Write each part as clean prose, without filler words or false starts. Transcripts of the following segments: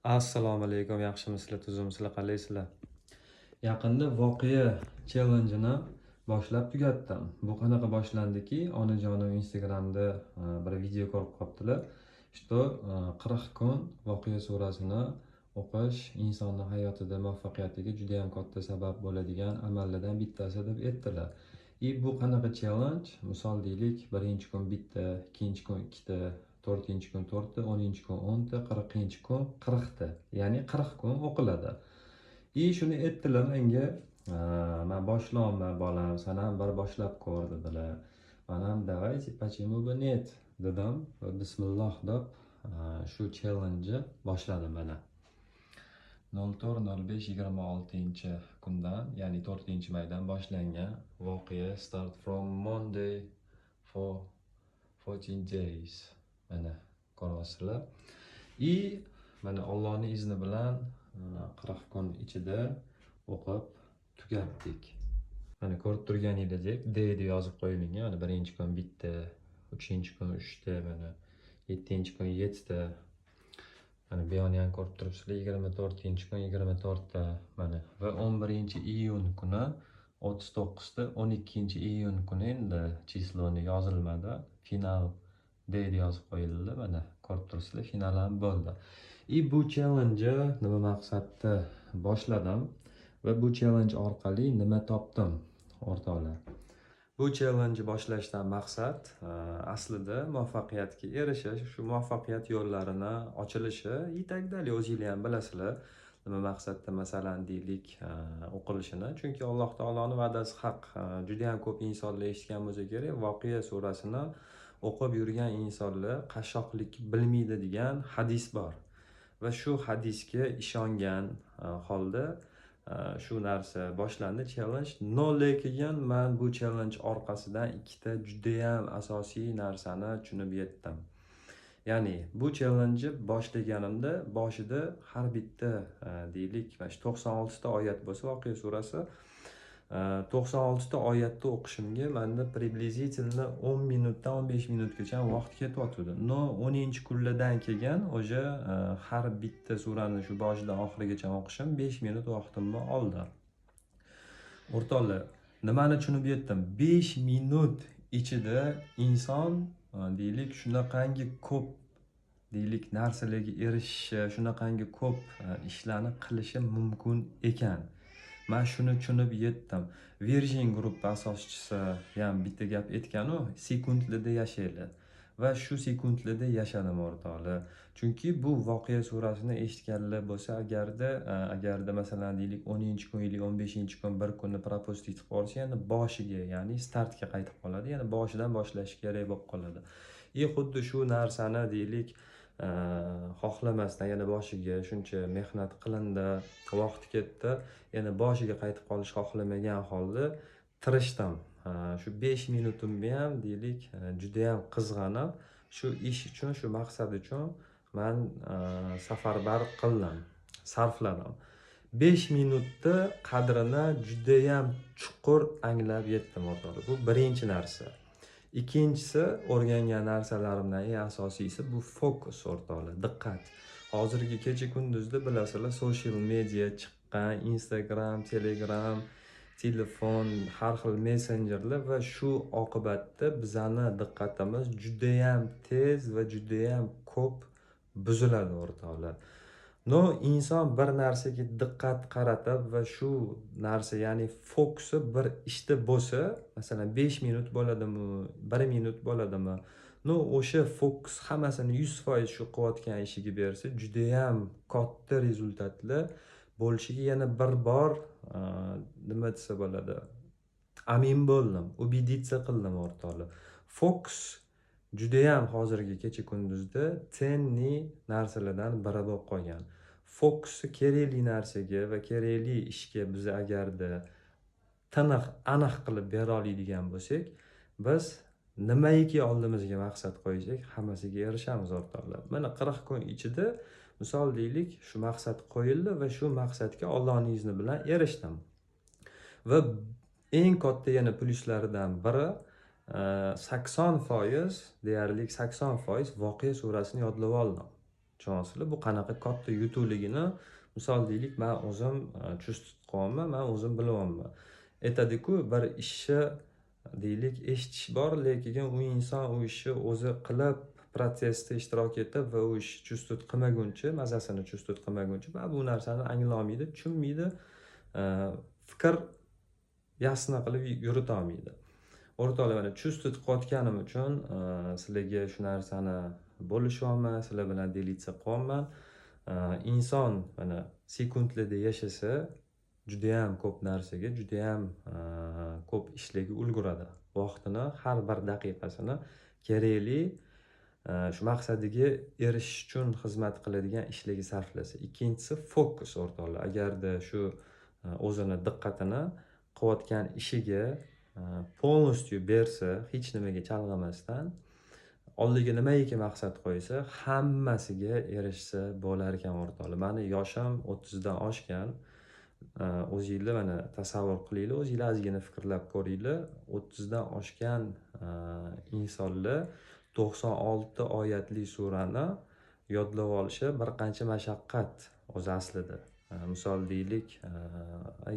Assalomu alaykum, yaxshimisizlar, tuzumsizlar, qalaysizlar? Yaqinda voqea challenge'ini boshlab tugatdim. Bu qanaqa boshlandiki, onajonim Instagramda bir video ko'rib qolibdilar. Что 40 kun voqea surasini o'qish insonni hayotida muvaffaqiyatiga juda ham katta sabab bo'ladigan amallardan bittasi deb aytdilar. Bu qanaqa challenge? Misol deylik, birinchi kun bitta, ikkinchi kun ikkita, to'rtinchi kun to'rtta, 10-chi kun 10ta, 40-chi kun 40ta, ya'ni 40 kun o'qiladi. Shuni aytdilar menga, man boshlayman bolam, san ham bir boshlab ko'r dedilar. Man ham давайте, почему бы нет dedim va bismillah deb shu challenge boshladim mana. 04.05.26 kundan, ya'ni 4-maydan boshlangan voqea start from Monday for 14 days. Mana ko'ryapsizlar. Mana Allohning izni bilan 40 kun ichida o'qib tugatdik. Mana ko'rib turganingizdek, D deb yozib qo'yilgan. Mana birinchi kun bitta, 3-chi kun 3ta, mana 7-chi kun 7ta. Mana bu yerni ham ko'rib turibsizlar, 24-chi kun 24ta mana va 11-iyun kuni 39ta, 12-iyun kuni endi chisloni yozilmadi, final D deb yozib qo'yildi. Mana ko'rib turibsizlar, final ham bo'ldi. Bu challenge nima maqsadda boshladim va bu challenge orqali nima topdim o'rtoqlar. Bu challenge boshlashdan maqsad aslida muvaffaqiyatga erishish, shu muvaffaqiyat yo'llarini ochilishi, yetakdali o'zinglar ham bilasizlar. Nima maqsadda masalan deylik o'qilishini, chunki Alloh taoloning va'dasi haq. Juda ham ko'p insonlar eshitgan bo'lsa kerak, voqea surasini o'qib yurgan insonlar qashshoqlik bilmaydi degan hadis bor. Va shu hadisga ishongan holda shu narsa boshlandi, challenge. Lekin men bu challenge orqasidan ikkita juda ham asosiy narsani tushunib yetdim. Ya'ni bu challenge boshlaganimda boshida har bitta deylik, mana shu 96 ta oyat bo'lsa voqea surasi, 96 ta oyatni o'qishimga menda приблизительно 10 minutdan 15 minutgacha vaqt ketyapti. 10-chi kunlardan kelgan o'sha har bitta surani shu boshidan oxirigacha o'qishim 5 minut vaqtimni oldi. O'rtoqlar, nimani tushunib yetdim? 5 minut ichida inson deylik shunaqangi ko'p deylik narsalarga erishishi, shunaqangi ko'p ishlarni qilishi mumkin ekan. Men shuni tushunib yetdim. Virgin Group asoschisi ham bitta gap aytgan-ku, sekundlarda yashaylar. Va shu sekundlarda yashadim o'rtoqlar. Chunki bu voqea surasini eshitganlar bo'lsa, agarda masalan deylik 10-chi kun yoki 15-chi kun bir kunni propust etib qolsa, yana boshiga, ya'ni startga qaytib qoladi, yana boshidan boshlash kerak bo'lib qoladi. Xuddi shu narsani deylik xohlamasdan yana boshiga shuncha mehnat qilindi, vaqt ketdi, yana boshiga qaytib qolish xohlamagan holda tirishdim. Shu 5 minutimni ham deylik juda ham qizg'anib, shu ish uchun, shu maqsad uchun men safarbar qildim, sarfladim. 5 minutda qadrini juda ham chuqur anglab yetdim o'rtoqlar. Bu birinchi narsa. Ikkinchisi, o'rgangan narsalarimdan eng asosiysi bu fokus o'rtoqlar, diqqat. Hozirgi kecha kunduzda bilasizlar, social media chiqqan, Instagram, Telegram, telefon, har xil messenjerlar va shu oqibatda bizani diqqatimiz juda ham tez va juda ham ko'p buziladi o'rtoqlar. Inson bir narsaga diqqat qaratib va shu narsa, ya'ni fokusi bir ishda bo'lsa, masalan 5 minut bo'ladimi, 1 minut bo'ladimi, o'sha fokus hammasini 100% shu qilayotgan ishiga bersa, juda ham katta rezultatlar bo'lishiga yana bir bor nima desa bo'ladi, amin bo'ldim, убедиться qildim o'rtoqlar. Fokus juda ham hozirgi kecha kunduzda tenni narsalardan biri bo'lib qolgan. Fokusni kerakli narsaga va kerakli ishga biz agarda aniq qilib bera oladigan bo'lsak, biz nimaiki oldimizga maqsad qo'ysak, hammasiga erishamiz o'rtoqlar. Mana 40 kun ichida misol deylik, shu maqsad qo'yildi va shu maqsadga Allohning izni bilan erishdim. Va eng katta yana plyuslaridan biri 80%, deyarli 80% voqea surasini yodlab oldim. tushunasizlar. Bu qanaqa katta yutuqligini misol deylik, men o'zim chustib qo'yaman, men o'zim bilyapman. Aytadiku, bir ishni deylik eshitish bor, lekin u inson u ishni o'zi qilib, protsessda ishtirok etib va u ishni chustut qilmaguncha, mazasini chustut qilmaguncha man bu narsani anglamaydi, tushunmaydi, fikr yasna qilib yuritolmaydi. O'rtoqlar, mana chustut qilayotganim uchun sizlarga shu narsani bo'lishyapman, sizlar bilan delitsa qilyapman. Inson mana sekundlarda yashasa, judayam ko'p narsaga, judayam ko'p ishlarga ulguradi. Vaqtini har bir daqiqasini kerakli shu maqsadiga erishish uchun xizmat qiladigan ishlarga sarflasa. Ikkinchisi fokus, o'rtoqlar. Agarda shu o'zini diqqatini qilayotgan ishiga polностью bersa, hech nimaga chalg'imasdan, oldiga nimaiki maqsad qo'ysa, hammasiga erishsa bo'lar ekan, o'rtoqlar. Mani yoshim 30 dan oshgan. O'zingizlar mana tasavvur qilinglar, o'zingizlar ozgina fikrlab ko'ringlar. 30 dan oshgan insonlar 96 oyatli surani yodlab olishi bir qancha mashaqqat o'zi aslida. Misol deylik,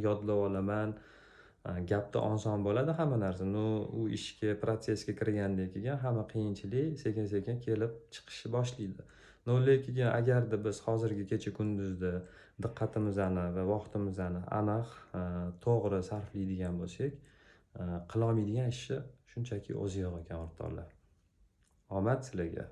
yodlab olaman, gapda oson bo'ladi hamma narsa. U ishga, protsessga kirgandan keyin hamma qiyinchilik sekin-sekin kelib chiqishni boshlaydi. Lekin agarda biz hozirgi kecha kunduzda diqqatimizni va vaqtimizni aniq, to'g'ri sarflaydigan bo'lsak, qila olmaydigan ishni shunchaki o'zi yo'q ekan, o'rtoqlar. Omad sizlarga.